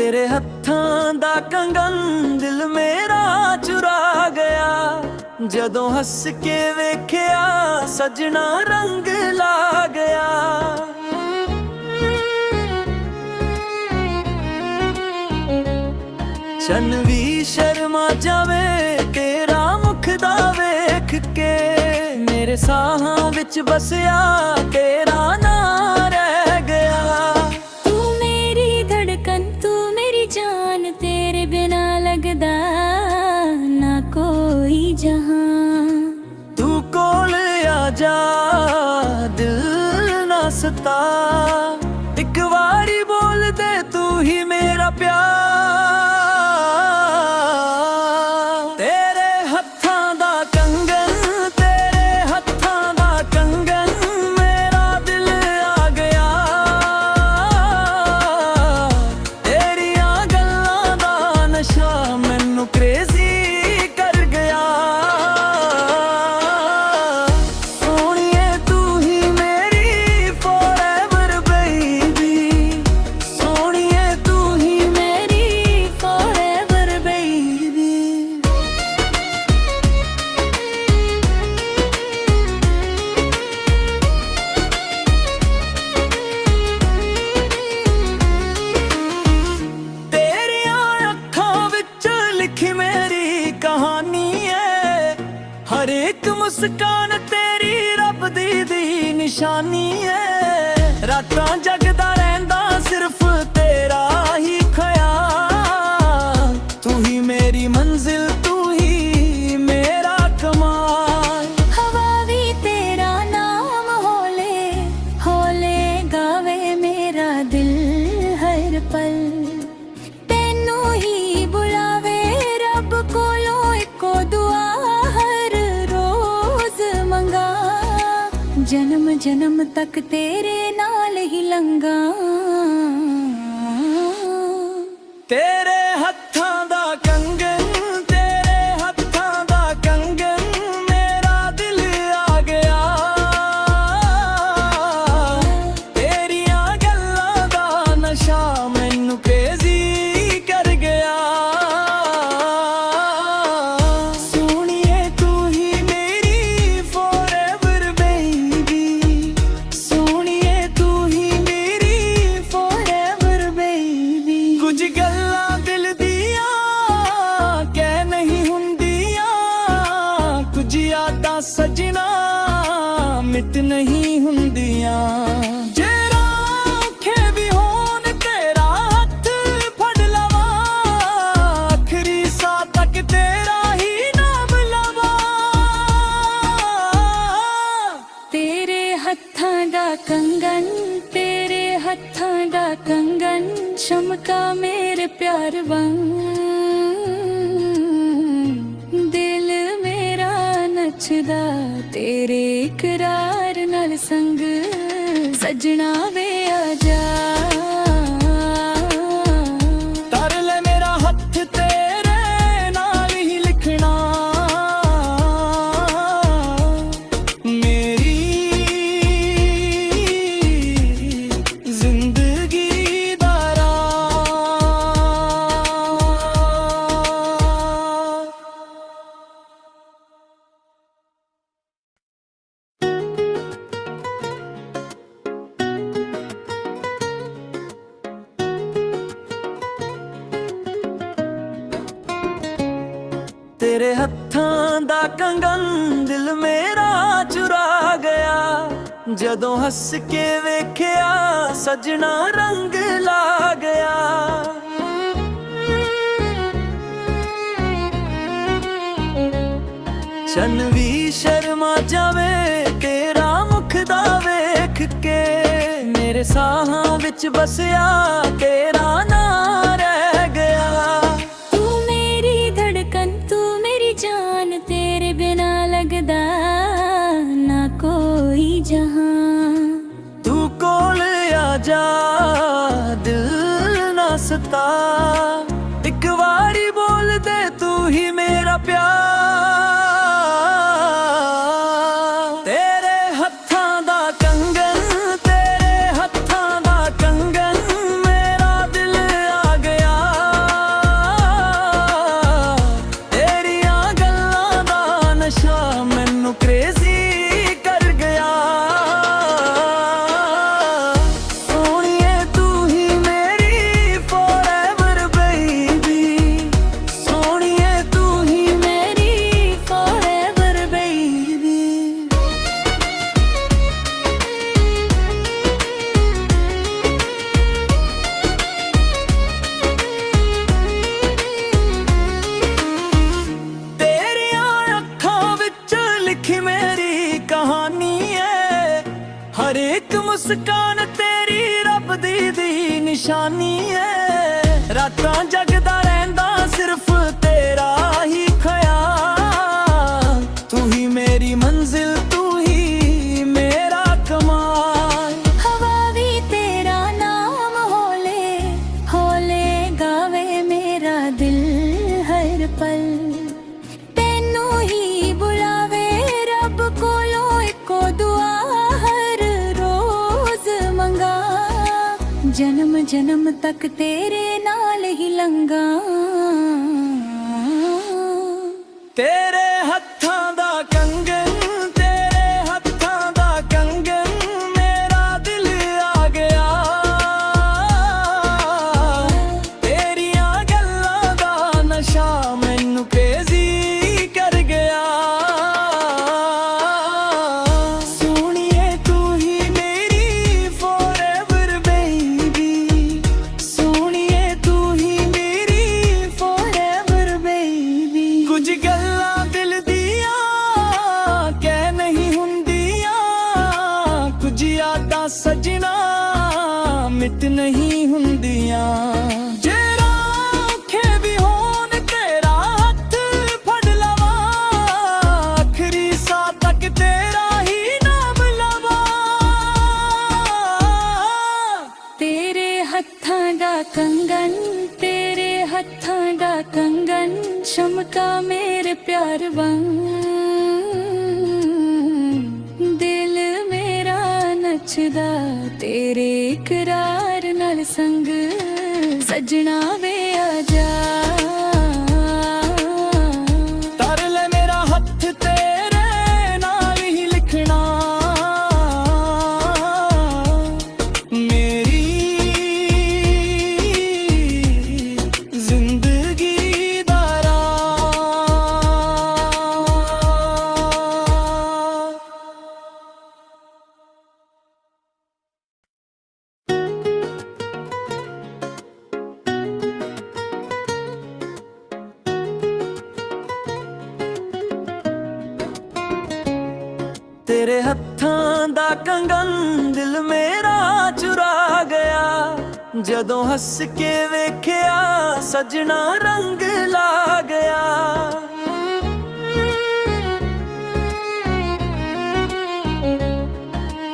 तेरे हत्थां दा कंगन दिल मेरा चुरा गया। जदों हस के वेख्या सजना रंग ला गया। चन भी शर्मा जावे तेरा मुख दा वेख के। मेरे साहां विच बसया तेरा नाम रह गया। तू मेरी धड़कन तू मेरी जान, तेरे बिना लगदा ना कोई जहां। तू कोल आ जा दिल ना सता, एक बारी बोल दे तू ही मेरा प्यार। तेरे हत्थां दा कंगन, तेरे हत्थां दा कंगन मेरा दिल आ गया। तेरियां गल्लां दा नशा मैनू क्रेजी कर गया। सोहणिए तू ही मेरी forever baby, सोहणिए तू ही मेरी forever baby। तेरियां अखां विच लिखी मेरी कहानी है। हर एक मुस्कान तेरी रब दी निशानी है। रातां जगदा रहिंदा सिर्फ तेरा ही ख्याल। तू ही मेरी मंजिल, तू ही मेरा कमाल। हवा भी तेरा नाम होले होले गावे मेरा दिल हर पल। तेनू ही बुलावे रब कोलों इको दुआ हर रोज मंगा। जन्म जन्म तक तेरे नाल ही लंगा। तेरे हत्थां दा कंगन, तेरे हत्थां दा कंगन मेरा दिल आ गया। तेरियां गल्लां दा नशा मैनू क्रेजी कर गया। सोहणिए तू ही मेरी forever baby, सोहणिए तू ही मेरी forever baby। कुछ गल्लां दिल दियां कह नहीं हुंदियां, कुछ यादां सजना मिट नहीं हुंदियां। जे राखे भी होन तेरा हत्थ फड़ लवां, आखरी साह तक तेरा ही नाम लवां। तेरे हत्थां दा कंगन, तेरे हत्थां दा कंगन चमका मेरे प्यार वांग। दिल मेरा नचदा तेरे इकरार नाल संग। सजना वे आ जा तर ले मेरा हत्थ तेरे नाल ही लिखना। मेरी जिंदगी दा राह। तेरे हत्थां दा कंगन दिल मेरा चुरा गया। जदों हस के वेख्या सजना रंग ला गया। चन भी शर्मा जावे तेरा मुख दा वेख के। मेरे साहां विच बसया तेरा नाम रह गया। तू मेरी धड़कन तू मेरी जान, तेरे बिना लगदा ना कोई जहां। तू कोल आ जा दिल ना सता, एक बारी बोल दे तू ही मेरा प्यार। तेरे हत्थां दा कंगन, तेरे हत्थां दा कंगन मेरा दिल आ गया। ਮੁਸਕਾਨ ਤੇਰੀ ਰੱਬ ਦੀ ਨਿਸ਼ਾਨੀ ਏ। ਰਾਤਾਂ ਜਗਦਾ ਰਹਿੰਦਾ ਸਿਰਫ ਤੇਰਾ ਹੀ ਖਿਆਲ। ਤੂੰ ਹੀ ਮੇਰੀ ਮੰਜ਼ਿਲ, ਤੂੰ ਹੀ ਮੇਰਾ ਕਮਾਲ। ਹਵਾ ਵੀ ਤੇਰਾ ਨਾਮ ਹੌਲੇ ਹੌਲੇ ਗਾਵੇ ਮੇਰਾ ਦਿਲ ਹਰ ਪਲ। ਤੈਨੂੰ ਹੀ ਬੁਲਾਵੇ ਰੱਬ ਕੋਲੋਂ ਇੱਕੋ ਦੁਆ ਹਰ ਰੋਜ਼ ਮੰਗਾ। ਜਨਮ ਜਨਮ ਤੱਕ ਤੇਰੇ ਨਾਲ ਹੀ ਲੰਘਾਂ। ਤੇਰੇ ਹੱਥਾਂ ਦਾ ਕੰਗਨ, ਤੇਰੇ ਹੱਥਾਂ ਦਾ ਕੰਗਨ, ਮੇਰਾ ਦਿਲ ਆ ਗਿਆ। ਤੇਰੀਆਂ ਗੱਲਾਂ ਦਾ ਨਸ਼ਾ ਮੈਨੂੰ ਕ੍ਰੇਜ਼ੀ ਕਰ ਗਿਆ। ਸੋਹਣੀਏ ਤੂੰ ਹੀ ਮੇਰੀ forever baby, ਸੋਹਣੀਏ ਤੂੰ ਹੀ ਮੇਰੀ forever baby। ਕੁਝ ਗੱਲਾਂ ਦਿਲ ਦੀਆਂ ਕਹਿ ਨਹੀਂ ਹੁੰਦੀਆਂ, ਕੁਝ ਯਾਦਾਂ ਸਜਣਾ ਮਿਟ ਨਹੀਂ ਹੁੰਦੀਆਂ। ਜੇ ਰਾਖੇ ਵੀ ਹੋਣ ਤੇਰਾ ਹੱਥ ਫੜ ਲਵਾਂ, ਆਖਰੀ ਸਾਹ ਤੱਕ ਤੇਰਾ ਹੀ ਨਾਮ ਲਵਾਂ। ਤੇਰੇ ਹੱਥਾਂ ਦਾ ਕੰਗਨ, ਤੇਰੇ ਹੱਥਾਂ ਦਾ ਕੰਗਨ, ਚਮਕਾ ਮੇਰੇ ਪਿਆਰ ਵਾਂਗ। ਦਿਲ ਮੇਰਾ ਨੱਚਦਾ ਤੇਰੇ ਇਕਰਾਰ ਨਾਲ ਸੰਗ। ਸਜਣਾ ਵੇ ਆ ਜਾ। ਕਰ ਲੈ ਮੇਰਾ ਹੱਥ ਤੇਰੇ ਨਾਲ ਹੀ ਲਿਖਣਾ। ਮੇਰੀ ਜ਼ਿੰਦਗੀ ਦਾ ਰਾਹ। ਤੇਰੇ ਹੱਥਾਂ ਦਾ ਕੰਗਨ ਦਿਲ ਮੇਰਾ ਚੁਰਾ ਗਿਆ। ਜਦੋਂ ਹੱਸ ਕੇ ਵੇਖਿਆ ਸਜਣਾ ਰੰਗ ਲਾ ਗਿਆ।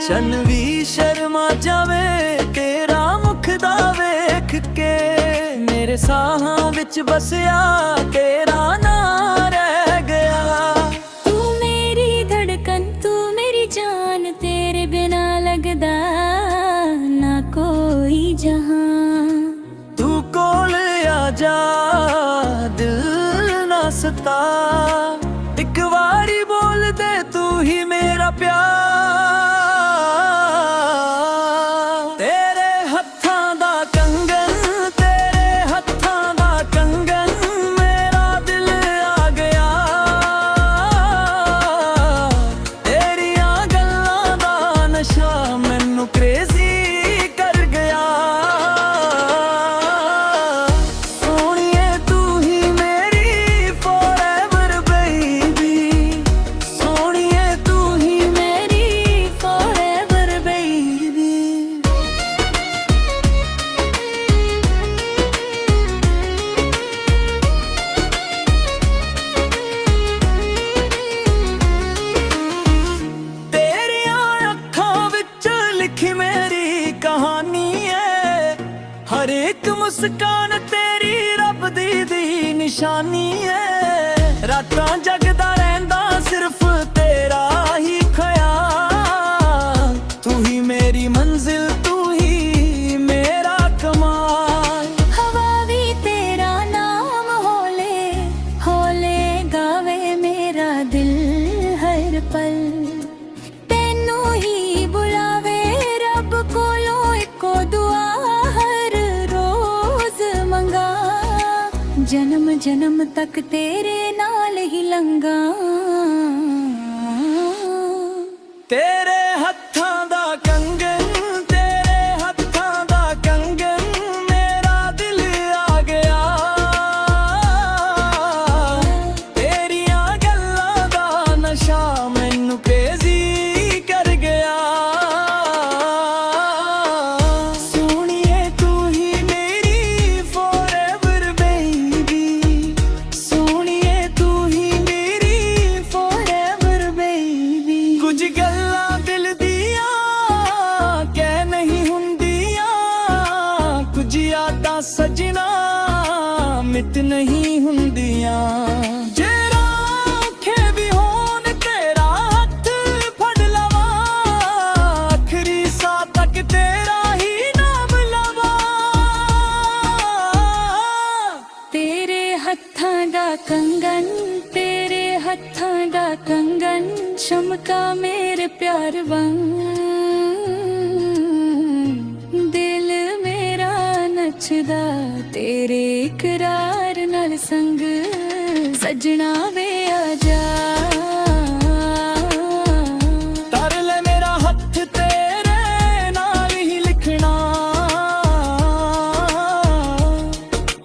ਚੰਨ ਵੀ ਸ਼ਰਮਾ ਜਾਵੇ ਤੇਰਾ ਮੁਖ ਦਾ ਵੇਖ ਕੇ। ਮੇਰੇ ਸਾਹਾਂ ਵਿੱਚ ਬਸਿਆ ਤੇਰਾ ਨਾਂ ਰਹਿ ਗਿਆ। ਤੂੰ ਮੇਰੀ ਧੜਕਨ, ਤੂੰ ਮੇਰੀ ਜਾਨ, ਤੇਰੇ ਬਿਨਾ ਲੱਗਦਾ ਨਾ ਕੋਈ ਜਹਾਂ। ਤੂੰ ਕੋਲ ਆ ਜਾ, ਦਿਲ ਨਾ ਸਤਾ। ਇੱਕ ਵਾਰੀ ਬੋਲ ਦੇ ਤੂੰ ਹੀ ਮੇਰਾ ਪਿਆਰ। ਤੇਰੇ ਹੱਥਾਂ ਦਾ ਕੰਗਨ, ਤੇਰੇ ਹੱਥਾਂ ਦਾ ਕੰਗਨ, ਮੇਰਾ ਦਿਲ ਆ ਗਿਆ। ਤੇਰੀਆਂ ਗੱਲਾਂ ਦਾ ਨਸ਼ਾ ਮੈਨੂੰ ਕ੍ਰੇਜ਼ੀ ਕਰ ਗਿਆ। ਸੋਹਣੀਏ ਤੂੰ ਹੀ ਮੇਰੀ forever baby, ਸੋਹਣੀਏ ਤੂੰ ਹੀ ਮੇਰੀ forever baby। ਤੇਰੀਆਂ ਅੱਖਾਂ ਵਿੱਚ ਲਿਖੀ ਮੇਰੀ ਕਹਾਣੀ ਏ। ਹਰ ਇੱਕ ਮੁਸਕਾਨ ਤੇਰੀ ਰੱਬ ਦੀ ਨਿਸ਼ਾਨੀ ਏ। ਰਾਤਾਂ ਜਗਦਾ ਰਹਿੰਦਾ ਸਿਰਫ ਤੇਰਾ ਹੀ ਖਿਆਲ। ਤੂੰ ਹੀ ਮੇਰੀ ਮੰਜ਼ਿਲ, ਤੂੰ ਹੀ ਮੇਰਾ ਕਮਾਲ। ਹਵਾ ਵੀ ਤੇਰਾ ਨਾਮ ਹੌਲੇ ਹੌਲੇ ਗਾਵੇ ਮੇਰਾ ਦਿਲ ਹਰ ਪਲ। ਤੈਨੂੰ ਹੀ ਬੁਲਾਵੇ ਰੱਬ ਕੋਲੋਂ ਇੱਕੋ ਦੁਆ ਹਰ ਰੋਜ਼ ਮੰਗਾ। ਜਨਮ ਜਨਮ ਤੱਕ ਤੇਰੇ ਨਾਲ ਹੀ ਲੰਘਾਂ। ਤੇਰੇ ਹੱਥਾਂ ਦਾ ਕੰਗਨ, ਤੇਰੇ ਹੱਥਾਂ ਦਾ ਕੰਗਨ, ਮੇਰਾ ਦਿਲ ਆ ਗਿਆ। ਤੇਰੀਆਂ ਗੱਲਾਂ ਦਾ ਨਸ਼ਾ ਮੈਨੂੰ ਕ੍ਰੇਜ਼ੀ ਕਰ ਗਿਆ। ਹੱਥਾਂ ਦਾ ਕੰਗਨ ਚਮਕਾ ਮੇਰੇ ਪਿਆਰ ਵਾਂਗ ਦਿਲ ਮੇਰਾ ਨੱਚਦਾ ਤੇਰੇ ਇਕਰਾਰ ਨਾਲ ਸੰਗ ਸਜਣਾ ਵੇ ਆ ਜਾ ਕਰ ਲੈ ਮੇਰਾ ਹੱਥ ਤੇਰੇ ਨਾਲ ਹੀ ਲਿਖਣਾ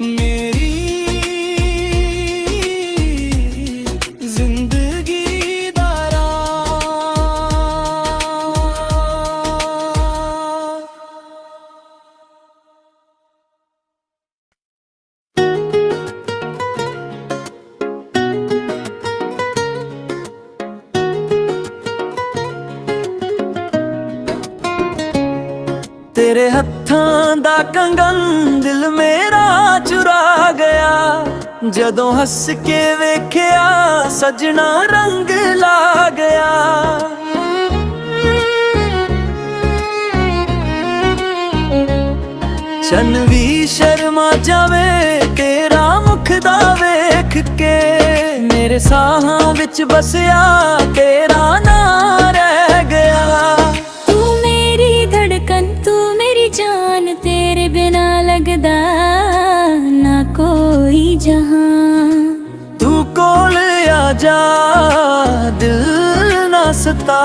ਮੇਰੀ ਜ਼ਿੰਦਗੀ ਦਾ ਰਾਹ ਤੇਰੇ ਹੱਥਾਂ ਦਾ ਕੰਗਨ ਦਿਲ ਮੇਰਾ ਚੁਰਾ ਗਿਆ ਜਦੋਂ ਹੱਸ ਕੇ ਵੇਖਿਆ ਸਜਣਾ ਰੰਗ ਲਾ ਗਿਆ ਚੰਨ ਵੀ ਸ਼ਰਮਾ ਜਾਵੇ ਤੇਰਾ ਮੁਖ ਦਾ ਵੇਖ ਕੇ ਮੇਰੇ ਸਾਹਾਂ ਵਿੱਚ ਬਸਿਆ ਤੇਰਾ ਨਾਂ ਰਹਿ ਗਿਆ ਤੂੰ ਮੇਰੀ ਧੜਕਨ ਤੂੰ ਮੇਰੀ ਜਾਨ ਤੇਰੇ ਬਿਨਾ ਲੱਗਦਾ ਨਾ ਕੋਈ ਜਹਾਂ ਤੂੰ ਕੋਲ ਆ ਜਾ ਦਿਲ ਨਾ ਸਤਾ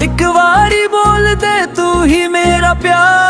ਇੱਕ ਵਾਰੀ ਬੋਲ ਦੇ ਤੂੰ ਹੀ ਮੇਰਾ ਪਿਆਰ